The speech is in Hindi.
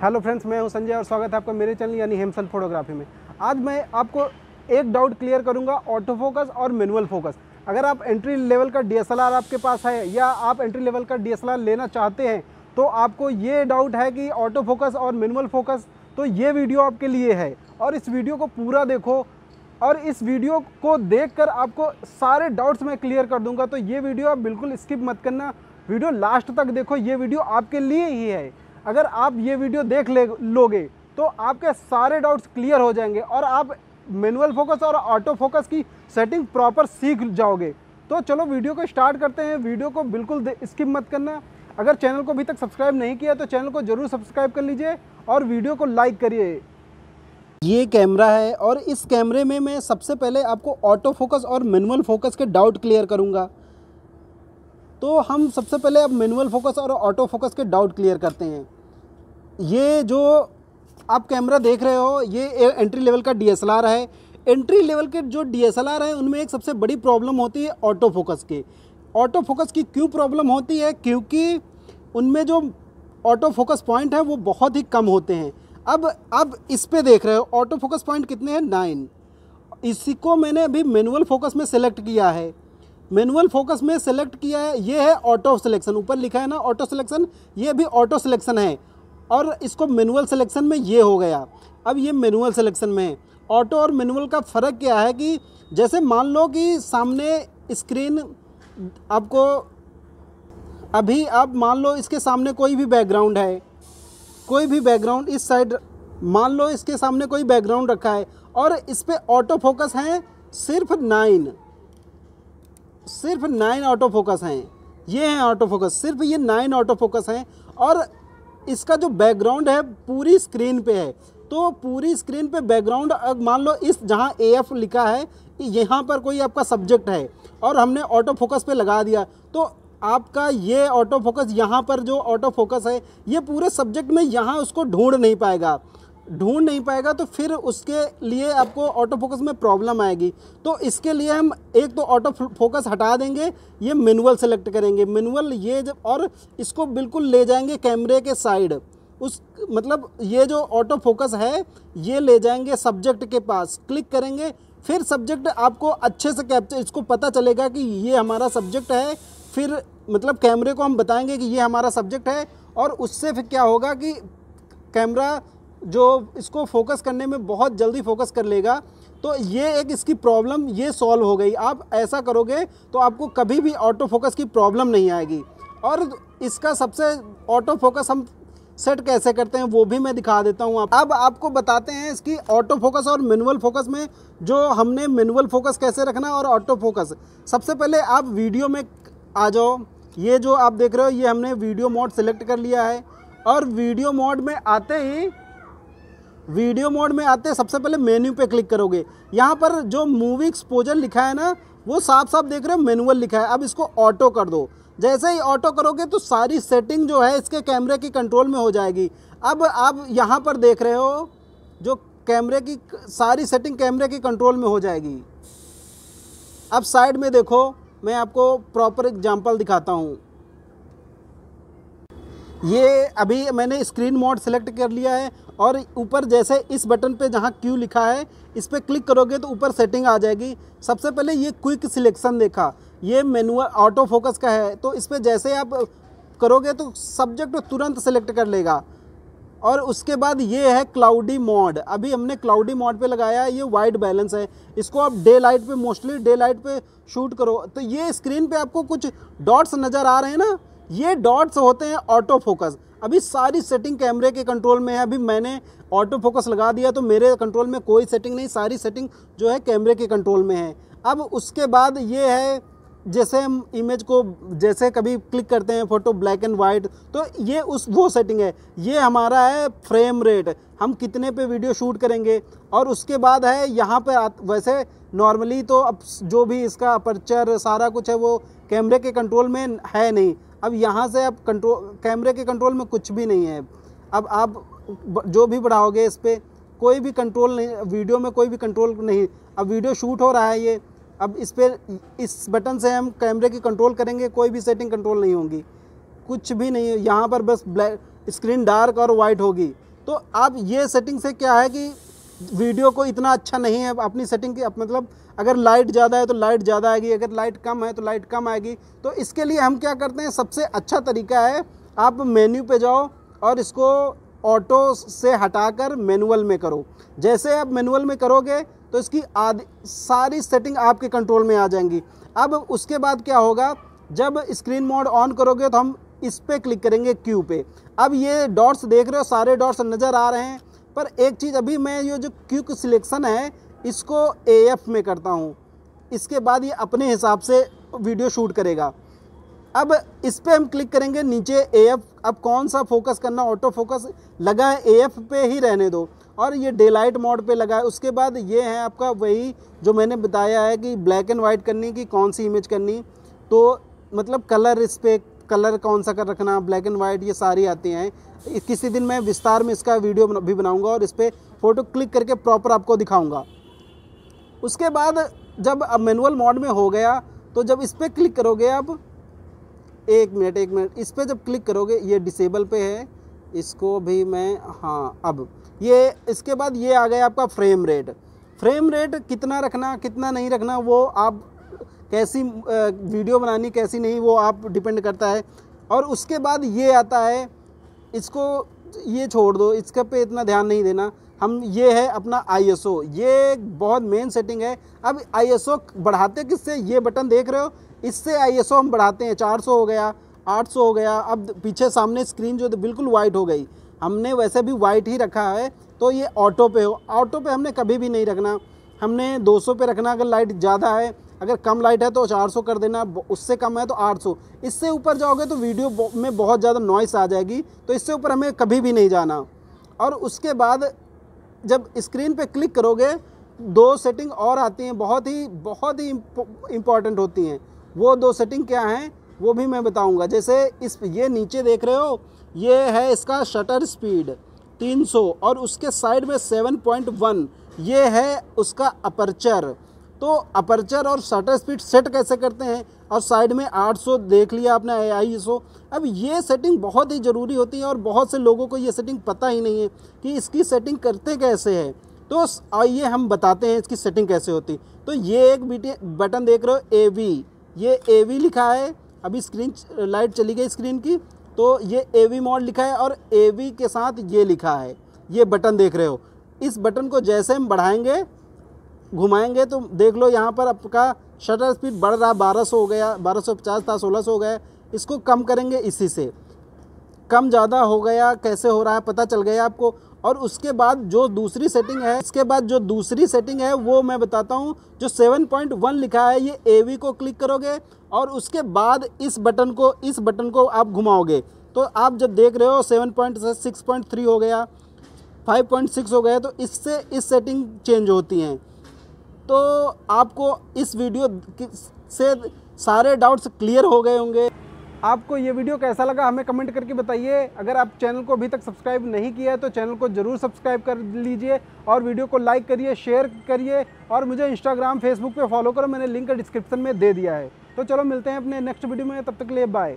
हेलो फ्रेंड्स, मैं हूं संजय और स्वागत है आपका मेरे चैनल यानी हेमसन फोटोग्राफी में। आज मैं आपको एक डाउट क्लियर करूंगा, ऑटो फोकस और मैनुअल फोकस। अगर आप एंट्री लेवल का डीएसएलआर आपके पास है या आप एंट्री लेवल का डीएसएलआर लेना चाहते हैं तो आपको ये डाउट है कि ऑटो फोकस और मैनुअल फोकस, तो ये वीडियो आपके लिए है। और इस वीडियो को पूरा देखो और इस वीडियो को देखकर आपको सारे डाउट्स मैं क्लियर कर दूंगा। तो ये वीडियो आप बिल्कुल स्किप मत करना, वीडियो लास्ट तक देखो, ये वीडियो आपके लिए ही है। अगर आप ये वीडियो देख लोगे तो आपके सारे डाउट्स क्लियर हो जाएंगे और आप मैनुअल फोकस और ऑटो फोकस की सेटिंग प्रॉपर सीख जाओगे। तो चलो वीडियो को स्टार्ट करते हैं। वीडियो को बिल्कुल स्किप मत करना। अगर चैनल को अभी तक सब्सक्राइब नहीं किया तो चैनल को ज़रूर सब्सक्राइब कर लीजिए और वीडियो को लाइक करिए। ये कैमरा है और इस कैमरे में मैं सबसे पहले आपको ऑटो फोकस और मैनुअल फोकस के डाउट क्लियर करूँगा। तो हम सबसे पहले अब मैनुअल फोकस और ऑटो फोकस के डाउट क्लियर करते हैं। ये जो आप कैमरा देख रहे हो ये एंट्री लेवल का डीएसएलआर है। एंट्री लेवल के जो डीएसएलआर है उनमें एक सबसे बड़ी प्रॉब्लम होती है ऑटो फोकस की। ऑटो फोकस की क्यों प्रॉब्लम होती है? क्योंकि उनमें जो ऑटो फोकस पॉइंट है वो बहुत ही कम होते हैं। अब इस पे देख रहे हो ऑटो फोकस पॉइंट कितने हैं? 9। इसी को मैंने अभी मैनुअल फोकस में सेलेक्ट किया है। मैनुअल फोकस में सेलेक्ट किया है, ये है ऑटो सिलेक्शन। ऊपर लिखा है ना ऑटो सिलेक्शन, ये भी ऑटो सिलेक्शन है और इसको मैनुअल सिलेक्शन में ये हो गया। अब ये मैनुअल सिलेक्शन में है। ऑटो और मैनुअल का फ़र्क क्या है कि जैसे मान लो कि सामने स्क्रीन आपको, अभी आप मान लो इसके सामने कोई भी बैकग्राउंड है, कोई भी बैकग्राउंड इस साइड मान लो इसके सामने कोई बैकग्राउंड रखा है और इस पे ऑटो फोकस हैं सिर्फ 9 ऑटो फोकस हैं। ये हैं ऑटो फोकस, सिर्फ ये 9 ऑटो फोकस हैं और इसका जो बैकग्राउंड है पूरी स्क्रीन पे है। तो पूरी स्क्रीन पे बैकग्राउंड मान लो इस जहाँ AF लिखा है यहाँ पर कोई आपका सब्जेक्ट है और हमने ऑटो फोकस पे लगा दिया तो आपका ये ऑटो फोकस यहाँ पर जो ऑटो फोकस है ये पूरे सब्जेक्ट में यहाँ उसको ढूंढ नहीं पाएगा। तो फिर उसके लिए आपको ऑटो फोकस में प्रॉब्लम आएगी। तो इसके लिए हम एक तो ऑटो फोकस हटा देंगे, ये मैनुअल सेलेक्ट करेंगे। मैनुअल ये जब और इसको बिल्कुल ले जाएंगे कैमरे के साइड, उस मतलब ये जो ऑटो फोकस है ये ले जाएंगे सब्जेक्ट के पास, क्लिक करेंगे। फिर सब्जेक्ट आपको अच्छे से कैप्चर, इसको पता चलेगा कि ये हमारा सब्जेक्ट है। फिर मतलब कैमरे को हम बताएंगे कि ये हमारा सब्जेक्ट है और उससे फिर क्या होगा कि कैमरा जो इसको फोकस करने में बहुत जल्दी फोकस कर लेगा। तो ये एक इसकी प्रॉब्लम ये सॉल्व हो गई। आप ऐसा करोगे तो आपको कभी भी ऑटो फोकस की प्रॉब्लम नहीं आएगी। और इसका सबसे ऑटो फोकस हम सेट कैसे करते हैं वो भी मैं दिखा देता हूँ। अब आपको बताते हैं इसकी ऑटो फोकस और मैनुअल फोकस में जो हमने मैनुअल फोकस कैसे रखना और ऑटो फोकस। सबसे पहले आप वीडियो में आ जाओ। ये जो आप देख रहे हो ये हमने वीडियो मोड सेलेक्ट कर लिया है और वीडियो मोड में आते सबसे पहले मेन्यू पे क्लिक करोगे। यहाँ पर जो मूवी एक्सपोजर लिखा है ना वो साफ साफ देख रहे हो मैनुअल लिखा है। अब इसको ऑटो कर दो। जैसे ही ऑटो करोगे तो सारी सेटिंग जो है इसके कैमरे की कंट्रोल में हो जाएगी। अब आप यहाँ पर देख रहे हो जो कैमरे की सारी सेटिंग कैमरे की कंट्रोल में हो जाएगी। अब साइड में देखो, मैं आपको प्रॉपर एग्जांपल दिखाता हूँ। ये अभी मैंने स्क्रीन मोड सेलेक्ट कर लिया है और ऊपर जैसे इस बटन पे जहाँ Q लिखा है इस पर क्लिक करोगे तो ऊपर सेटिंग आ जाएगी। सबसे पहले ये क्विक सिलेक्शन देखा, ये मैनुअल ऑटो फोकस का है। तो इस पर जैसे आप करोगे तो सब्जेक्ट तुरंत सेलेक्ट कर लेगा। और उसके बाद ये है क्लाउडी मोड। अभी हमने क्लाउडी मोड पे लगाया है, ये वाइट बैलेंस है। इसको आप डे लाइट पे, मोस्टली डे लाइट पे शूट करो तो ये स्क्रीन पे आपको कुछ डॉट्स नज़र आ रहे हैं ना, ये डॉट्स होते हैं ऑटो फोकस। अभी सारी सेटिंग कैमरे के कंट्रोल में है। अभी मैंने ऑटो फोकस लगा दिया तो मेरे कंट्रोल में कोई सेटिंग नहीं, सारी सेटिंग जो है कैमरे के कंट्रोल में है। अब उसके बाद ये है जैसे हम इमेज को जैसे कभी क्लिक करते हैं फ़ोटो ब्लैक एंड वाइट तो ये वो सेटिंग है। ये हमारा है फ्रेम रेट, हम कितने पे वीडियो शूट करेंगे। और उसके बाद है यहाँ पे वैसे नॉर्मली तो अब जो भी इसका अपर्चर सारा कुछ है वो कैमरे के कंट्रोल में है नहीं। अब यहाँ से अब कैमरे के कंट्रोल में कुछ भी नहीं है। अब आप जो भी बढ़ाओगे इस पर कोई भी कंट्रोल नहीं, वीडियो में कोई भी कंट्रोल नहीं। अब वीडियो शूट हो रहा है ये, अब इस पर इस बटन से हम कैमरे की कंट्रोल करेंगे, कोई भी सेटिंग कंट्रोल नहीं होगी, कुछ भी नहीं है। यहाँ पर बस ब्लैक स्क्रीन डार्क और वाइट होगी। तो अब ये सेटिंग से क्या है कि वीडियो को इतना अच्छा नहीं है अपनी सेटिंग की, मतलब अगर लाइट ज़्यादा है तो लाइट ज़्यादा आएगी, अगर लाइट कम है तो लाइट कम आएगी। तो इसके लिए हम क्या करते हैं, सबसे अच्छा तरीका है आप मेन्यू पे जाओ और इसको ऑटो से हटाकर मैनुअल में करो। जैसे आप मैनुअल में करोगे तो इसकी आधी सारी सेटिंग आपके कंट्रोल में आ जाएंगी। अब उसके बाद क्या होगा, जब स्क्रीन मोड ऑन करोगे तो हम इस पे क्लिक करेंगे क्यू पे। अब ये डॉट्स देख रहे हो, सारे डॉट्स नज़र आ रहे हैं, पर एक चीज़ अभी मैं ये जो क्विक सिलेक्शन है इसको AF में करता हूँ, इसके बाद ये अपने हिसाब से वीडियो शूट करेगा। अब इस पे हम क्लिक करेंगे नीचे AF। अब कौन सा फोकस करना, ऑटो फोकस लगा है AF पे ही रहने दो, और ये डे लाइट मोड पे लगा है। उसके बाद ये है आपका वही जो मैंने बताया है कि ब्लैक एंड वाइट करनी कि कौन सी इमेज करनी, तो मतलब कलर, इस पर कलर कौन सा कर रखना, ब्लैक एंड वाइट, ये सारी आती हैं। किसी दिन मैं विस्तार में इसका वीडियो भी बनाऊंगा और इस पर फ़ोटो क्लिक करके प्रॉपर आपको दिखाऊंगा। उसके बाद जब अब मैनुअल मोड में हो गया तो जब इस पर क्लिक करोगे, अब एक मिनट, इस पर जब क्लिक करोगे, ये डिसेबल पे है, इसको भी मैं, हाँ, अब ये इसके बाद ये आ गया आपका फ्रेम रेट। फ्रेम रेट कितना रखना कितना नहीं रखना वो आप कैसी वीडियो बनानी कैसी नहीं वो आप डिपेंड करता है। और उसके बाद ये आता है, इसको ये छोड़ दो, इसके पे इतना ध्यान नहीं देना। हम ये है अपना ISO, ये बहुत मेन सेटिंग है। अब ISO बढ़ाते किससे, ये बटन देख रहे हो, इससे ISO हम बढ़ाते हैं। 400 हो गया, 800 हो गया। अब पीछे सामने स्क्रीन जो बिल्कुल वाइट हो गई, हमने वैसे भी वाइट ही रखा है, तो ये ऑटो पे हो। ऑटो पे हमने कभी भी नहीं रखना, हमने 200 पे रखना। अगर लाइट ज़्यादा है, अगर कम लाइट है तो 400 कर देना, उससे कम है तो 800। इससे ऊपर जाओगे तो वीडियो में बहुत ज़्यादा नॉइस आ जाएगी, तो इससे ऊपर हमें कभी भी नहीं जाना। और उसके बाद जब स्क्रीन पे क्लिक करोगे, दो सेटिंग और आती हैं, बहुत ही इम्पॉर्टेंट होती हैं। वो दो सेटिंग क्या हैं वो भी मैं बताऊंगा। जैसे ये नीचे देख रहे हो, ये है इसका शटर स्पीड 300 और उसके साइड में 7.1, ये है उसका अपर्चर। तो अपर्चर और शटर स्पीड सेट कैसे करते हैं, और साइड में 800 देख लिया आपने ISO। अब ये सेटिंग बहुत ही ज़रूरी होती है और बहुत से लोगों को ये सेटिंग पता ही नहीं है कि इसकी सेटिंग करते कैसे है। तो आइए हम बताते हैं इसकी सेटिंग कैसे होती। तो ये एक बटन देख रहे हो AV, ये AV लिखा है। अभी स्क्रीन लाइट चली गई स्क्रीन की, तो ये AV मोड लिखा है और AV के साथ ये लिखा है, ये बटन देख रहे हो। इस बटन को जैसे हम बढ़ाएंगे, घुमाएंगे, तो देख लो यहाँ पर आपका शटर स्पीड बढ़ रहा, 1200 हो गया, 1250 था, 1600 हो गया। इसको कम करेंगे, इसी से कम ज़्यादा हो गया, कैसे हो रहा है पता चल गया आपको। और उसके बाद जो दूसरी सेटिंग है, इसके बाद जो दूसरी सेटिंग है वो मैं बताता हूँ। जो 7.1 लिखा है, ये AV को क्लिक करोगे और उसके बाद इस बटन को आप घुमाओगे, तो आप जब देख रहे हो 7.6.3 हो गया, 5.6 हो गया, तो इससे इस सेटिंग चेंज होती हैं। तो आपको इस वीडियो से सारे डाउट्स क्लियर हो गए होंगे। आपको ये वीडियो कैसा लगा हमें कमेंट करके बताइए। अगर आप चैनल को अभी तक सब्सक्राइब नहीं किया है तो चैनल को ज़रूर सब्सक्राइब कर लीजिए और वीडियो को लाइक करिए, शेयर करिए, और मुझे इंस्टाग्राम, फेसबुक पे फॉलो करो, मैंने लिंक डिस्क्रिप्शन में दे दिया है। तो चलो मिलते हैं अपने नेक्स्ट वीडियो में, तब तक के लिए बाय।